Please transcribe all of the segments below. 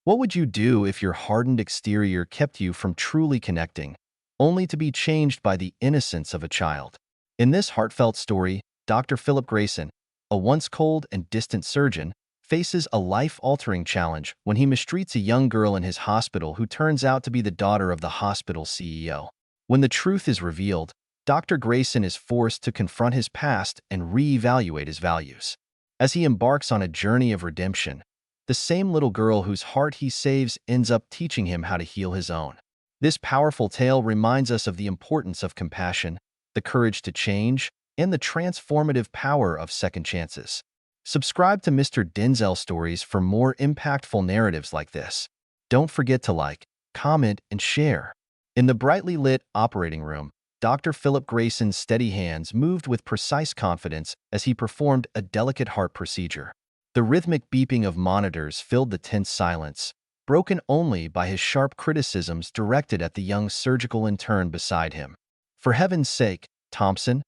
What would you do if your hardened exterior kept you from truly connecting, only to be changed by the innocence of a child? In this heartfelt story, Dr. Philip Grayson, a once cold and distant surgeon, faces a life-altering challenge when he mistreats a young girl in his hospital who turns out to be the daughter of the hospital's CEO. When the truth is revealed, Dr. Grayson is forced to confront his past and reevaluate his values. As he embarks on a journey of redemption, the same little girl whose heart he saves ends up teaching him how to heal his own. This powerful tale reminds us of the importance of compassion, the courage to change, and the transformative power of second chances. Subscribe to Mr. Denzel Stories for more impactful narratives like this. Don't forget to like, comment, and share. In the brightly lit operating room, Dr. Philip Grayson's steady hands moved with precise confidence as he performed a delicate heart procedure. The rhythmic beeping of monitors filled the tense silence, broken only by his sharp criticisms directed at the young surgical intern beside him. "For heaven's sake, Thompson,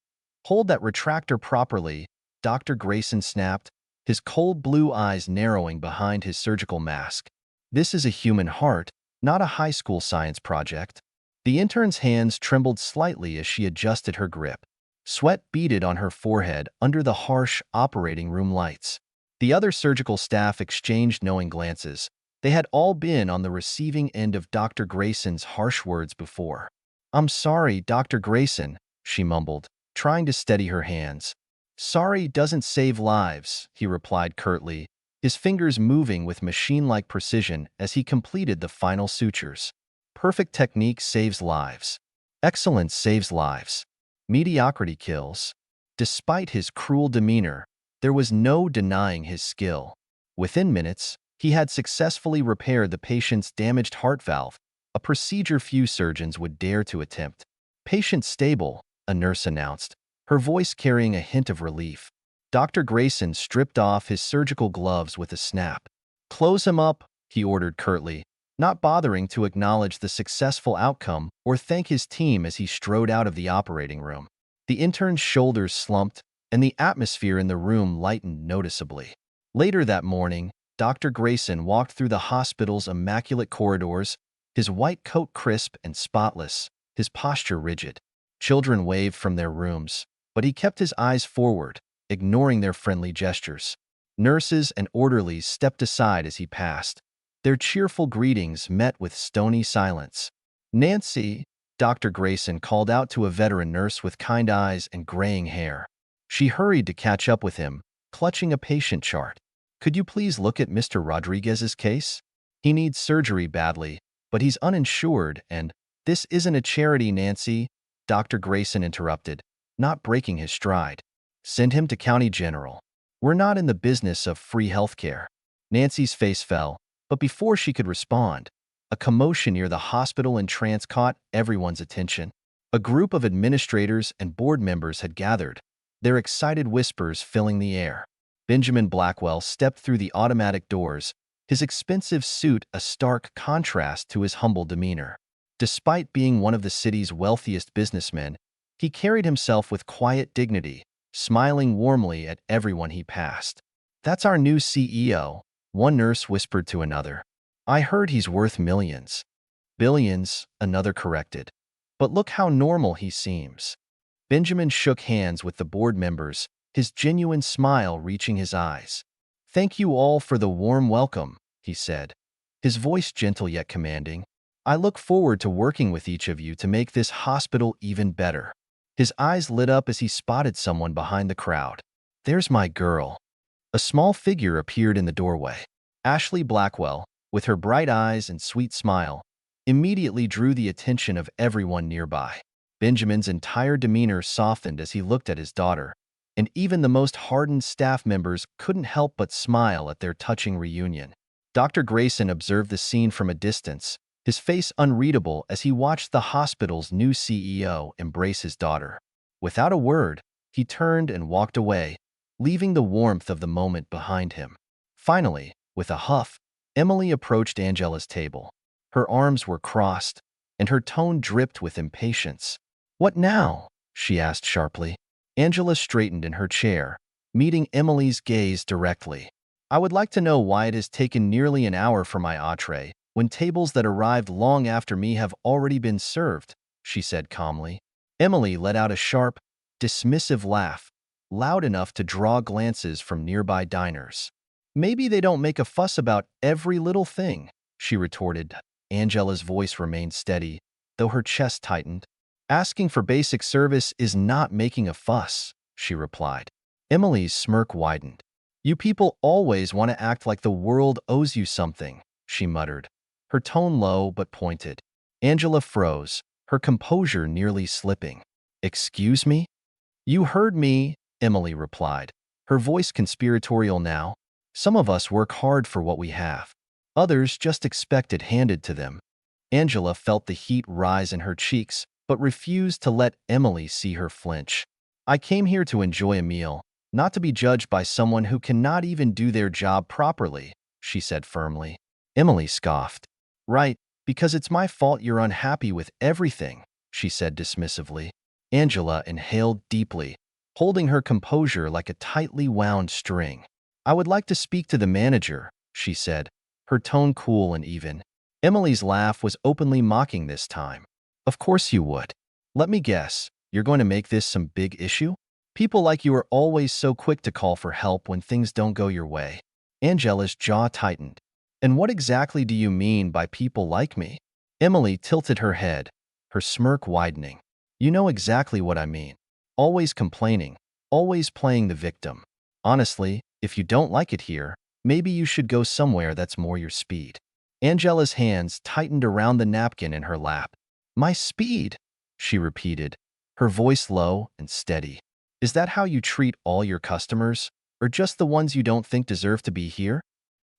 hold that retractor properly," Dr. Grayson snapped, his cold blue eyes narrowing behind his surgical mask. "This is a human heart, not a high school science project." The intern's hands trembled slightly as she adjusted her grip. Sweat beaded on her forehead under the harsh operating room lights. The other surgical staff exchanged knowing glances. They had all been on the receiving end of Dr. Grayson's harsh words before. "I'm sorry, Dr. Grayson," she mumbled, trying to steady her hands. "Sorry doesn't save lives," he replied curtly, his fingers moving with machine-like precision as he completed the final sutures. Perfect technique saves lives. Excellence saves lives. Mediocrity kills. Despite his cruel demeanor, there was no denying his skill. Within minutes, he had successfully repaired the patient's damaged heart valve, a procedure few surgeons would dare to attempt. "Patient stable," a nurse announced, her voice carrying a hint of relief. Dr. Grayson stripped off his surgical gloves with a snap. "Close him up," he ordered curtly, not bothering to acknowledge the successful outcome or thank his team as he strode out of the operating room. The intern's shoulders slumped, and the atmosphere in the room lightened noticeably. Later that morning, Dr. Grayson walked through the hospital's immaculate corridors, his white coat crisp and spotless, his posture rigid. Children waved from their rooms, but he kept his eyes forward, ignoring their friendly gestures. Nurses and orderlies stepped aside as he passed. Their cheerful greetings met with stony silence. "Nancy," Dr. Grayson called out to a veteran nurse with kind eyes and graying hair. She hurried to catch up with him, clutching a patient chart. "Could you please look at Mr. Rodriguez's case? He needs surgery badly, but he's uninsured and—" "This isn't a charity, Nancy," Dr. Grayson interrupted, not breaking his stride. "Send him to County General. We're not in the business of free healthcare." Nancy's face fell, but before she could respond, a commotion near the hospital entrance caught everyone's attention. A group of administrators and board members had gathered, their excited whispers filling the air. Benjamin Blackwell stepped through the automatic doors, his expensive suit a stark contrast to his humble demeanor. Despite being one of the city's wealthiest businessmen, he carried himself with quiet dignity, smiling warmly at everyone he passed. "That's our new CEO," one nurse whispered to another. "I heard he's worth millions." "Billions," another corrected. "But look how normal he seems." Benjamin shook hands with the board members, his genuine smile reaching his eyes. "Thank you all for the warm welcome," he said, his voice gentle yet commanding. "I look forward to working with each of you to make this hospital even better." His eyes lit up as he spotted someone behind the crowd. "There's my girl." A small figure appeared in the doorway. Ashley Blackwell, with her bright eyes and sweet smile, immediately drew the attention of everyone nearby. Benjamin's entire demeanor softened as he looked at his daughter, and even the most hardened staff members couldn't help but smile at their touching reunion. Dr. Grayson observed the scene from a distance, his face unreadable as he watched the hospital's new CEO embrace his daughter. Without a word, he turned and walked away, leaving the warmth of the moment behind him. Finally, with a huff, Emily approached Angela's table. Her arms were crossed, and her tone dripped with impatience. "What now?" she asked sharply. Angela straightened in her chair, meeting Emily's gaze directly. I would like to know why it has taken nearly an hour for my entree, when tables that arrived long after me have already been served, she said calmly. Emily let out a sharp, dismissive laugh, loud enough to draw glances from nearby diners. Maybe they don't make a fuss about every little thing, she retorted. Angela's voice remained steady, though her chest tightened. Asking for basic service is not making a fuss, she replied. Emily's smirk widened. You people always want to act like the world owes you something, she muttered, her tone low but pointed. Angela froze, her composure nearly slipping. Excuse me? You heard me, Emily replied, her voice conspiratorial now. Some of us work hard for what we have. Others just expect it handed to them. Angela felt the heat rise in her cheeks, but refused to let Emily see her flinch. I came here to enjoy a meal, not to be judged by someone who cannot even do their job properly, she said firmly. Emily scoffed. Right, because it's my fault you're unhappy with everything, she said dismissively. Angela inhaled deeply, holding her composure like a tightly wound string. I would like to speak to the manager, she said, her tone cool and even. Emily's laugh was openly mocking this time. Of course you would. Let me guess, you're going to make this some big issue? People like you are always so quick to call for help when things don't go your way. Angela's jaw tightened. And what exactly do you mean by people like me? Emily tilted her head, her smirk widening. You know exactly what I mean. Always complaining, always playing the victim. Honestly, if you don't like it here, maybe you should go somewhere that's more your speed. Angela's hands tightened around the napkin in her lap. My speed, she repeated, her voice low and steady. Is that how you treat all your customers, or just the ones you don't think deserve to be here?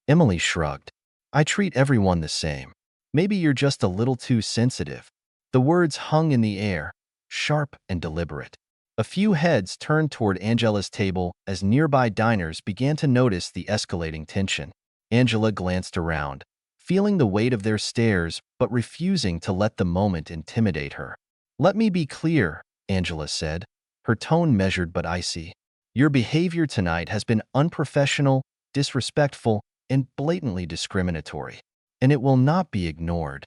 Emily shrugged. I treat everyone the same. Maybe you're just a little too sensitive. The words hung in the air, sharp and deliberate. A few heads turned toward Angela's table as nearby diners began to notice the escalating tension. Angela glanced around, feeling the weight of their stares but refusing to let the moment intimidate her. Let me be clear, Angela said, her tone measured but icy. Your behavior tonight has been unprofessional, disrespectful, and blatantly discriminatory, and it will not be ignored.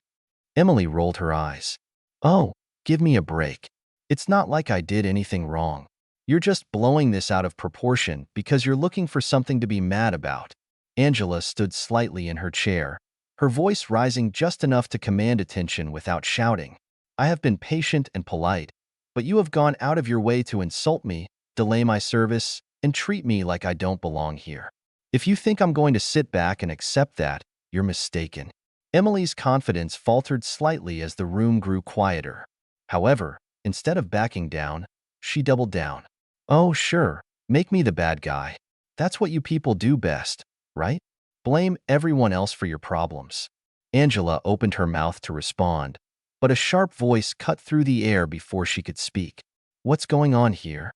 Emily rolled her eyes. Oh, give me a break. It's not like I did anything wrong. You're just blowing this out of proportion because you're looking for something to be mad about. Angela stood slightly in her chair, her voice rising just enough to command attention without shouting. I have been patient and polite, but you have gone out of your way to insult me, delay my service, and treat me like I don't belong here. If you think I'm going to sit back and accept that, you're mistaken. Emily's confidence faltered slightly as the room grew quieter. However, instead of backing down, she doubled down. Oh, sure, make me the bad guy. That's what you people do best, right? Blame everyone else for your problems. Angela opened her mouth to respond, but a sharp voice cut through the air before she could speak. What's going on here?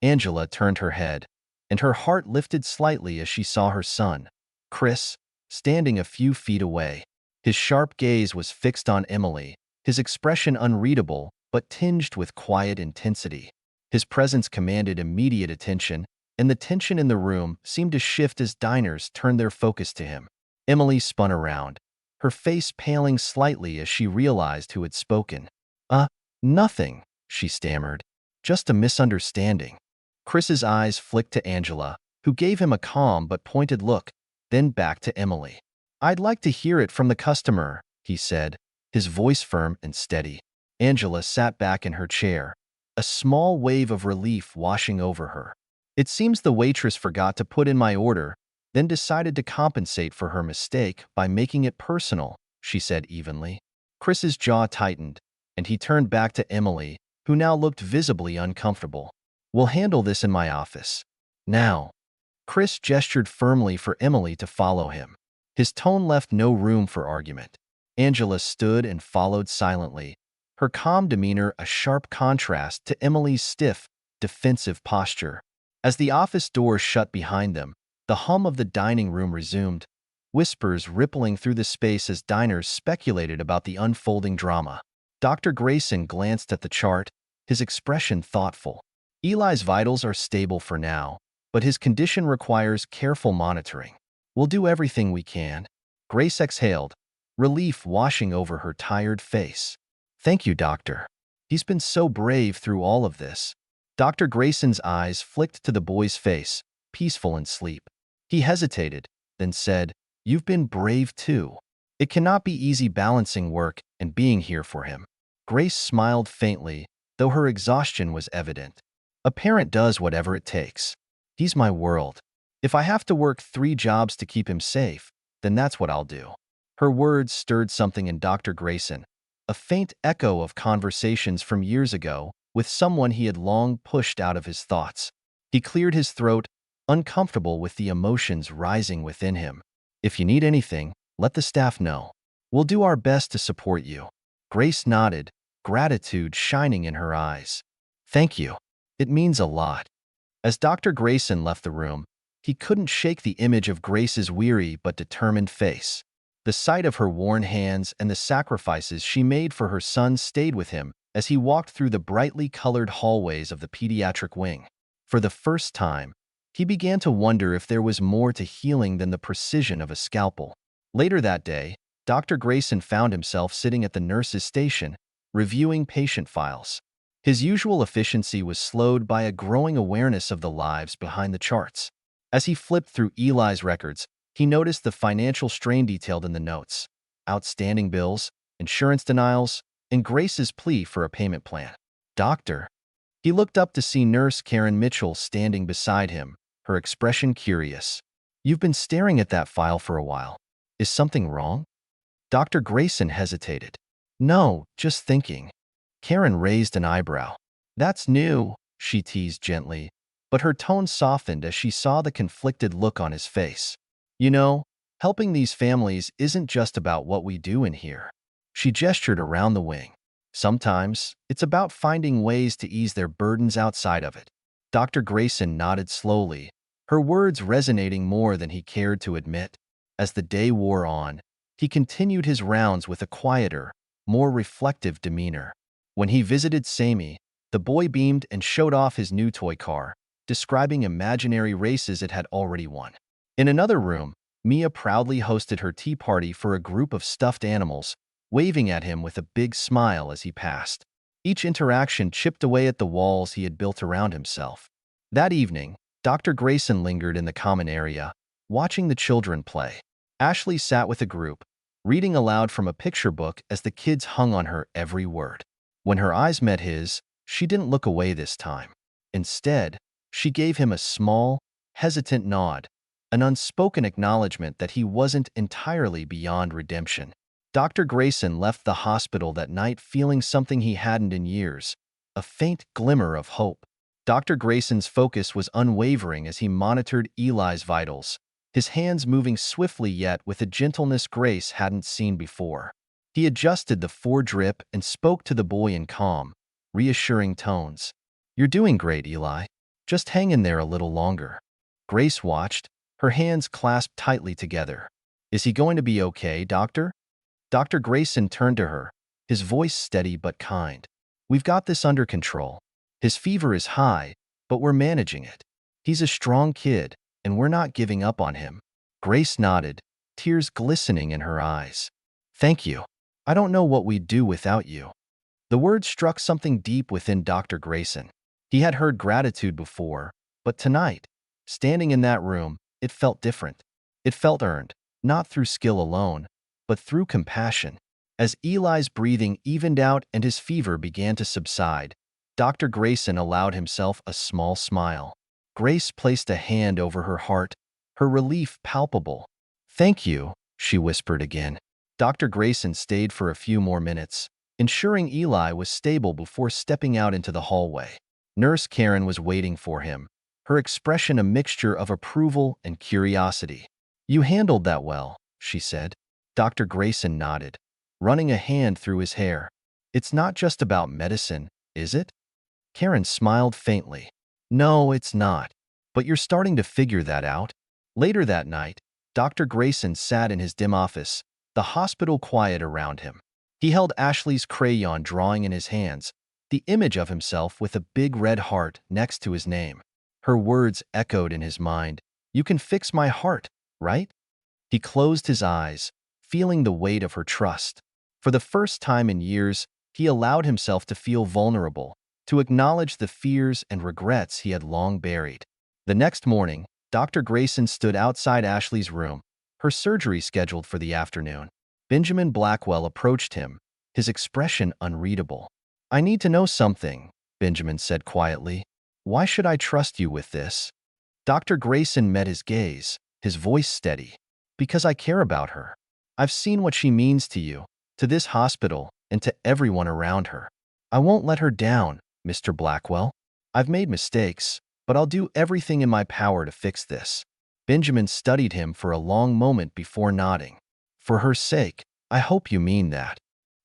Angela turned her head, and her heart lifted slightly as she saw her son, Chris, standing a few feet away. His sharp gaze was fixed on Emily, his expression unreadable but tinged with quiet intensity. His presence commanded immediate attention, and the tension in the room seemed to shift as diners turned their focus to him. Emily spun around, her face paling slightly as she realized who had spoken. Nothing, she stammered. Just a misunderstanding. Chris's eyes flicked to Angela, who gave him a calm but pointed look, then back to Emily. I'd like to hear it from the customer, he said, his voice firm and steady. Angela sat back in her chair, a small wave of relief washing over her. It seems the waitress forgot to put in my order, then decided to compensate for her mistake by making it personal, she said evenly. Chris's jaw tightened, and he turned back to Emily, who now looked visibly uncomfortable. We'll handle this in my office. Now. Chris gestured firmly for Emily to follow him. His tone left no room for argument. Angela stood and followed silently, her calm demeanor a sharp contrast to Emily's stiff, defensive posture. As the office doors shut behind them, the hum of the dining room resumed, whispers rippling through the space as diners speculated about the unfolding drama. Dr. Grayson glanced at the chart, his expression thoughtful. Eli's vitals are stable for now, but his condition requires careful monitoring. We'll do everything we can. Grace exhaled, relief washing over her tired face. Thank you, doctor. He's been so brave through all of this. Dr. Grayson's eyes flicked to the boy's face, peaceful in sleep. He hesitated, then said, "You've been brave too. It cannot be easy balancing work and being here for him." Grace smiled faintly, though her exhaustion was evident. A parent does whatever it takes. He's my world. If I have to work 3 jobs to keep him safe, then that's what I'll do. Her words stirred something in Dr. Grayson, a faint echo of conversations from years ago with someone he had long pushed out of his thoughts. He cleared his throat, uncomfortable with the emotions rising within him. "If you need anything, let the staff know. We'll do our best to support you." Grace nodded, gratitude shining in her eyes. "Thank you. It means a lot." As Dr. Grayson left the room, he couldn't shake the image of Grace's weary but determined face. The sight of her worn hands and the sacrifices she made for her son stayed with him as he walked through the brightly colored hallways of the pediatric wing. For the first time, he began to wonder if there was more to healing than the precision of a scalpel. Later that day, Dr. Grayson found himself sitting at the nurse's station, reviewing patient files. His usual efficiency was slowed by a growing awareness of the lives behind the charts. As he flipped through Eli's records, he noticed the financial strain detailed in the notes: outstanding bills, insurance denials, and Grace's plea for a payment plan. "Doctor." He looked up to see Nurse Karen Mitchell standing beside him, her expression curious. "You've been staring at that file for a while. Is something wrong?" Dr. Grayson hesitated. "No, just thinking." Karen raised an eyebrow. "That's new," she teased gently, but her tone softened as she saw the conflicted look on his face. "You know, helping these families isn't just about what we do in here." She gestured around the wing. "Sometimes, it's about finding ways to ease their burdens outside of it." Dr. Grayson nodded slowly, her words resonating more than he cared to admit. As the day wore on, he continued his rounds with a quieter, more reflective demeanor. When he visited Sammy, the boy beamed and showed off his new toy car, describing imaginary races it had already won. In another room, Mia proudly hosted her tea party for a group of stuffed animals, waving at him with a big smile as he passed. Each interaction chipped away at the walls he had built around himself. That evening, Dr. Grayson lingered in the common area, watching the children play. Ashley sat with a group, reading aloud from a picture book as the kids hung on her every word. When her eyes met his, she didn't look away this time. Instead, she gave him a small, hesitant nod, an unspoken acknowledgement that he wasn't entirely beyond redemption. Dr. Grayson left the hospital that night feeling something he hadn't in years, a faint glimmer of hope. Dr. Grayson's focus was unwavering as he monitored Eli's vitals, his hands moving swiftly yet with a gentleness Grace hadn't seen before. He adjusted the foredrip and spoke to the boy in calm, reassuring tones. "You're doing great, Eli. Just hang in there a little longer." Grace watched, her hands clasped tightly together. "Is he going to be okay, doctor?" Dr. Grayson turned to her, his voice steady but kind. "We've got this under control. His fever is high, but we're managing it. He's a strong kid, and we're not giving up on him." Grace nodded, tears glistening in her eyes. "Thank you. I don't know what we'd do without you." The words struck something deep within Dr. Grayson. He had heard gratitude before, but tonight, standing in that room, it felt different. It felt earned, not through skill alone, but through compassion. As Eli's breathing evened out and his fever began to subside, Dr. Grayson allowed himself a small smile. Grace placed a hand over her heart, her relief palpable. "Thank you," she whispered again. Dr. Grayson stayed for a few more minutes, ensuring Eli was stable before stepping out into the hallway. Nurse Karen was waiting for him, her expression a mixture of approval and curiosity. "You handled that well," she said. Dr. Grayson nodded, running a hand through his hair. "It's not just about medicine, is it?" Karen smiled faintly. "No, it's not. But you're starting to figure that out." Later that night, Dr. Grayson sat in his dim office, the hospital quiet around him. He held Ashley's crayon drawing in his hands, the image of himself with a big red heart next to his name. Her words echoed in his mind. "You can fix my heart, right?" He closed his eyes, feeling the weight of her trust. For the first time in years, he allowed himself to feel vulnerable, to acknowledge the fears and regrets he had long buried. The next morning, Dr. Grayson stood outside Ashley's room, her surgery scheduled for the afternoon. Benjamin Blackwell approached him, his expression unreadable. "I need to know something," Benjamin said quietly. "Why should I trust you with this?" Dr. Grayson met his gaze, his voice steady. "Because I care about her. I've seen what she means to you, to this hospital, and to everyone around her. I won't let her down, Mr. Blackwell. I've made mistakes, but I'll do everything in my power to fix this." Benjamin studied him for a long moment before nodding. "For her sake, I hope you mean that."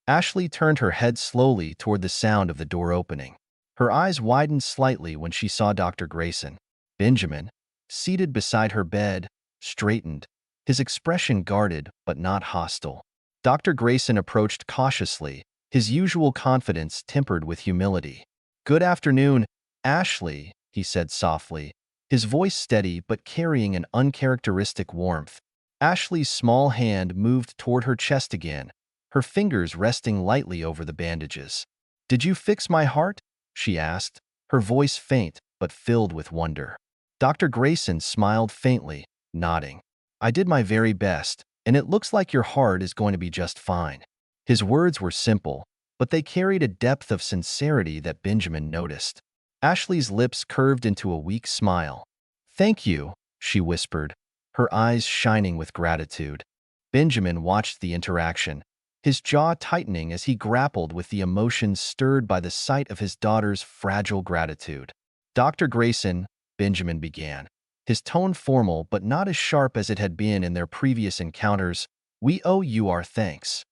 Ashley turned her head slowly toward the sound of the door opening. Her eyes widened slightly when she saw Dr. Grayson. Benjamin, seated beside her bed, straightened, his expression guarded but not hostile. Dr. Grayson approached cautiously, his usual confidence tempered with humility. "Good afternoon, Ashley," he said softly, his voice steady but carrying an uncharacteristic warmth. Ashley's small hand moved toward her chest again, her fingers resting lightly over the bandages. "Did you fix my heart?" she asked, her voice faint but filled with wonder. Dr. Grayson smiled faintly, nodding. "I did my very best, and it looks like your heart is going to be just fine." His words were simple, but they carried a depth of sincerity that Benjamin noticed. Ashley's lips curved into a weak smile. "Thank you," she whispered, her eyes shining with gratitude. Benjamin watched the interaction, his jaw tightening as he grappled with the emotions stirred by the sight of his daughter's fragile gratitude. "Dr. Grayson," Benjamin began, his tone formal but not as sharp as it had been in their previous encounters, "we owe you our thanks."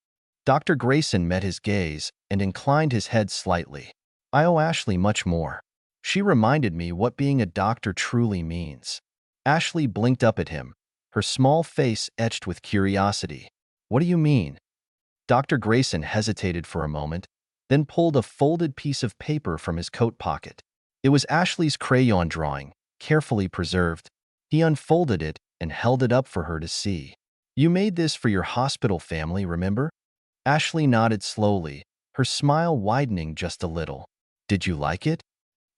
Dr. Grayson met his gaze and inclined his head slightly. "I owe Ashley much more. She reminded me what being a doctor truly means." Ashley blinked up at him, her small face etched with curiosity. "What do you mean?" Dr. Grayson hesitated for a moment, then pulled a folded piece of paper from his coat pocket. It was Ashley's crayon drawing, carefully preserved. He unfolded it and held it up for her to see. "You made this for your hospital family, remember?" Ashley nodded slowly, her smile widening just a little. "Did you like it?"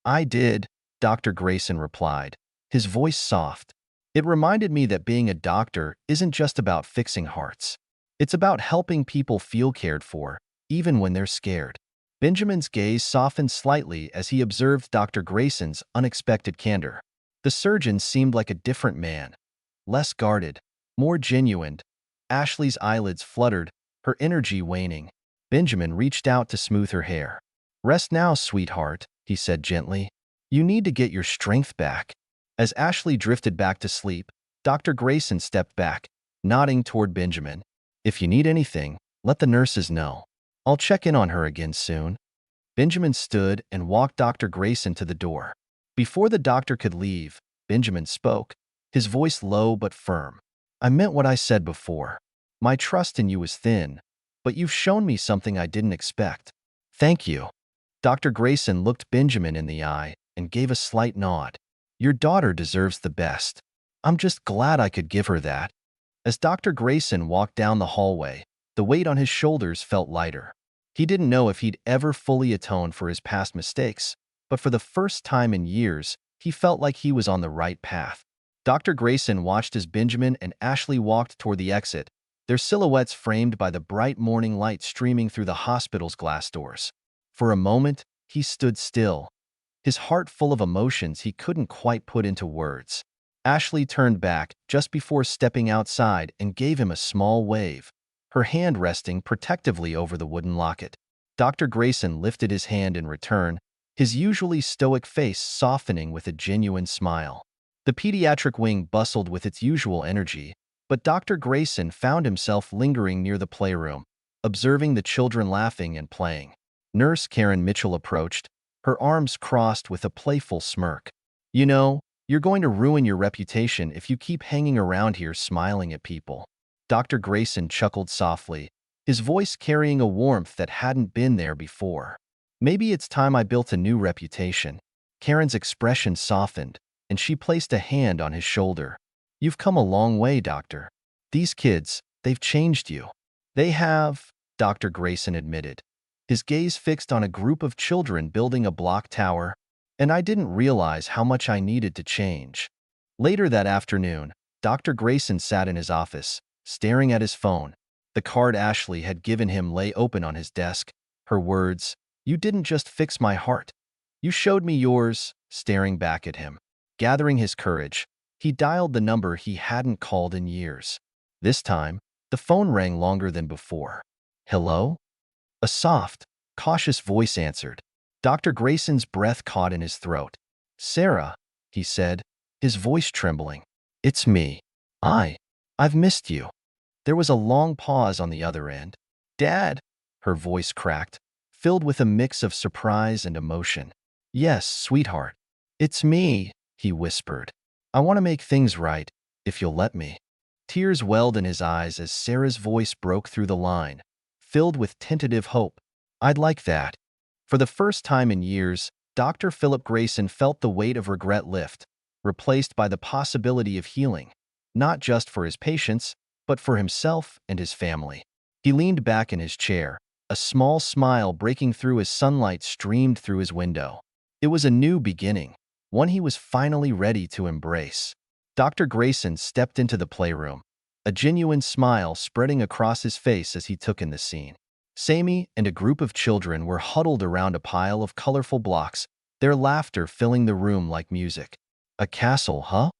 "I did," Dr. Grayson replied, his voice soft. "It reminded me that being a doctor isn't just about fixing hearts. It's about helping people feel cared for, even when they're scared." Benjamin's gaze softened slightly as he observed Dr. Grayson's unexpected candor. The surgeon seemed like a different man, less guarded, more genuine. Ashley's eyelids fluttered, her energy waning. Benjamin reached out to smooth her hair. "Rest now, sweetheart," he said gently. "You need to get your strength back." As Ashley drifted back to sleep, Dr. Grayson stepped back, nodding toward Benjamin. "If you need anything, let the nurses know. I'll check in on her again soon." Benjamin stood and walked Dr. Grayson to the door. Before the doctor could leave, Benjamin spoke, his voice low but firm. "I meant what I said before. My trust in you is thin, but you've shown me something I didn't expect. Thank you." Dr. Grayson looked Benjamin in the eye and gave a slight nod. "Your daughter deserves the best. I'm just glad I could give her that." As Dr. Grayson walked down the hallway, the weight on his shoulders felt lighter. He didn't know if he'd ever fully atone for his past mistakes, but for the first time in years, he felt like he was on the right path. Dr. Grayson watched as Benjamin and Ashley walked toward the exit, their silhouettes framed by the bright morning light streaming through the hospital's glass doors. For a moment, he stood still, his heart full of emotions he couldn't quite put into words. Ashley turned back just before stepping outside and gave him a small wave, her hand resting protectively over the wooden locket. Dr. Grayson lifted his hand in return, his usually stoic face softening with a genuine smile. The pediatric wing bustled with its usual energy, but Dr. Grayson found himself lingering near the playroom, observing the children laughing and playing. Nurse Karen Mitchell approached, her arms crossed with a playful smirk. "You know, you're going to ruin your reputation if you keep hanging around here smiling at people." Dr. Grayson chuckled softly, his voice carrying a warmth that hadn't been there before. "Maybe it's time I built a new reputation." Karen's expression softened, and she placed a hand on his shoulder. "You've come a long way, doctor." These kids, they've changed you. They have, Dr. Grayson admitted, his gaze fixed on a group of children building a block tower, and I didn't realize how much I needed to change. Later that afternoon, Dr. Grayson sat in his office, staring at his phone. The card Ashley had given him lay open on his desk. Her words, "You didn't just fix my heart. You showed me yours," staring back at him. Gathering his courage, he dialed the number he hadn't called in years. This time, the phone rang longer than before. "Hello?" A soft, cautious voice answered. Dr. Grayson's breath caught in his throat. "Sarah," he said, his voice trembling. "It's me. I've missed you." There was a long pause on the other end. "Dad?" Her voice cracked, filled with a mix of surprise and emotion. "Yes, sweetheart. It's me," he whispered. "I want to make things right, if you'll let me." Tears welled in his eyes as Sarah's voice broke through the line, filled with tentative hope. "I'd like that." For the first time in years, Dr. Philip Grayson felt the weight of regret lift, replaced by the possibility of healing, not just for his patients, but for himself and his family. He leaned back in his chair, a small smile breaking through as sunlight streamed through his window. It was a new beginning, one he was finally ready to embrace. Dr. Grayson stepped into the playroom, a genuine smile spreading across his face as he took in the scene. Sammy and a group of children were huddled around a pile of colorful blocks, their laughter filling the room like music. "A castle, huh?"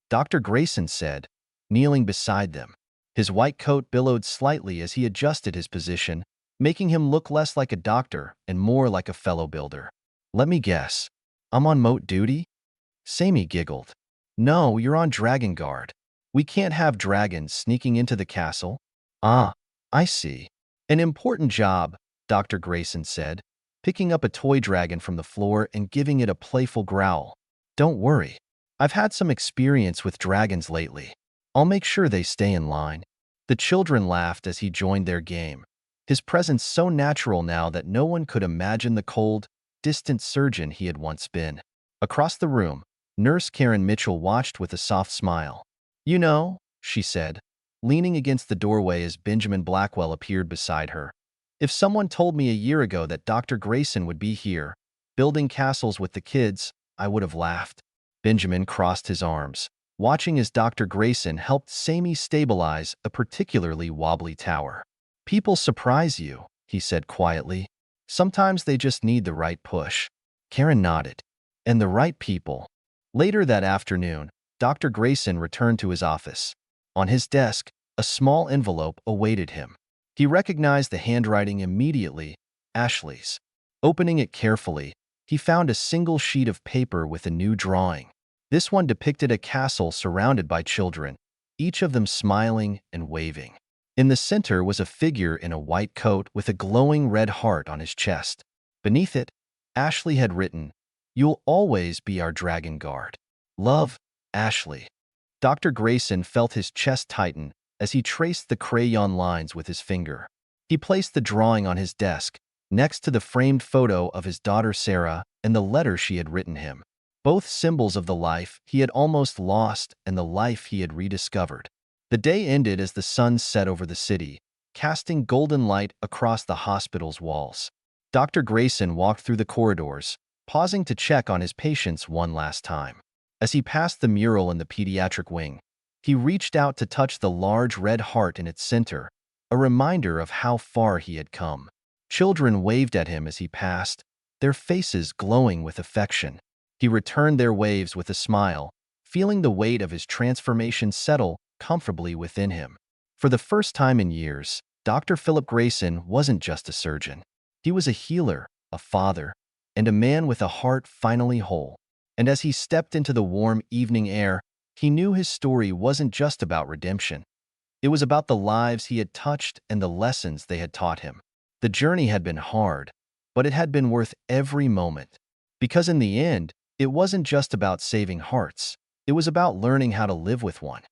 Dr. Grayson said, kneeling beside them. His white coat billowed slightly as he adjusted his position, making him look less like a doctor and more like a fellow builder. "Let me guess. I'm on moat duty?" Sammy giggled. "No, you're on dragon guard. We can't have dragons sneaking into the castle." "Ah, I see. An important job," Dr. Grayson said, picking up a toy dragon from the floor and giving it a playful growl. "Don't worry. I've had some experience with dragons lately. I'll make sure they stay in line." The children laughed as he joined their game, his presence so natural now that no one could imagine the cold, distant surgeon he had once been. Across the room, Nurse Karen Mitchell watched with a soft smile. "You know," she said, leaning against the doorway as Benjamin Blackwell appeared beside her, "if someone told me a year ago that Dr. Grayson would be here, building castles with the kids, I would have laughed." Benjamin crossed his arms, watching as Dr. Grayson helped Sammy stabilize a particularly wobbly tower. "People surprise you," he said quietly. "Sometimes they just need the right push." Karen nodded. "And the right people." Later that afternoon, Dr. Grayson returned to his office. On his desk, a small envelope awaited him. He recognized the handwriting immediately, Ashley's. Opening it carefully, he found a single sheet of paper with a new drawing. This one depicted a castle surrounded by children, each of them smiling and waving. In the center was a figure in a white coat with a glowing red heart on his chest. Beneath it, Ashley had written, "You'll always be our dragon guard. Love, Ashley." Dr. Grayson felt his chest tighten as he traced the crayon lines with his finger. He placed the drawing on his desk, next to the framed photo of his daughter Sarah and the letter she had written him, both symbols of the life he had almost lost and the life he had rediscovered. The day ended as the sun set over the city, casting golden light across the hospital's walls. Dr. Grayson walked through the corridors, pausing to check on his patients one last time. As he passed the mural in the pediatric wing, he reached out to touch the large red heart in its center, a reminder of how far he had come. Children waved at him as he passed, their faces glowing with affection. He returned their waves with a smile, feeling the weight of his transformation settle comfortably within him. For the first time in years, Dr. Philip Grayson wasn't just a surgeon. He was a healer, a father, and a man with a heart finally whole. And as he stepped into the warm evening air, he knew his story wasn't just about redemption. It was about the lives he had touched and the lessons they had taught him. The journey had been hard, but it had been worth every moment. Because in the end, it wasn't just about saving hearts. It was about learning how to live with one.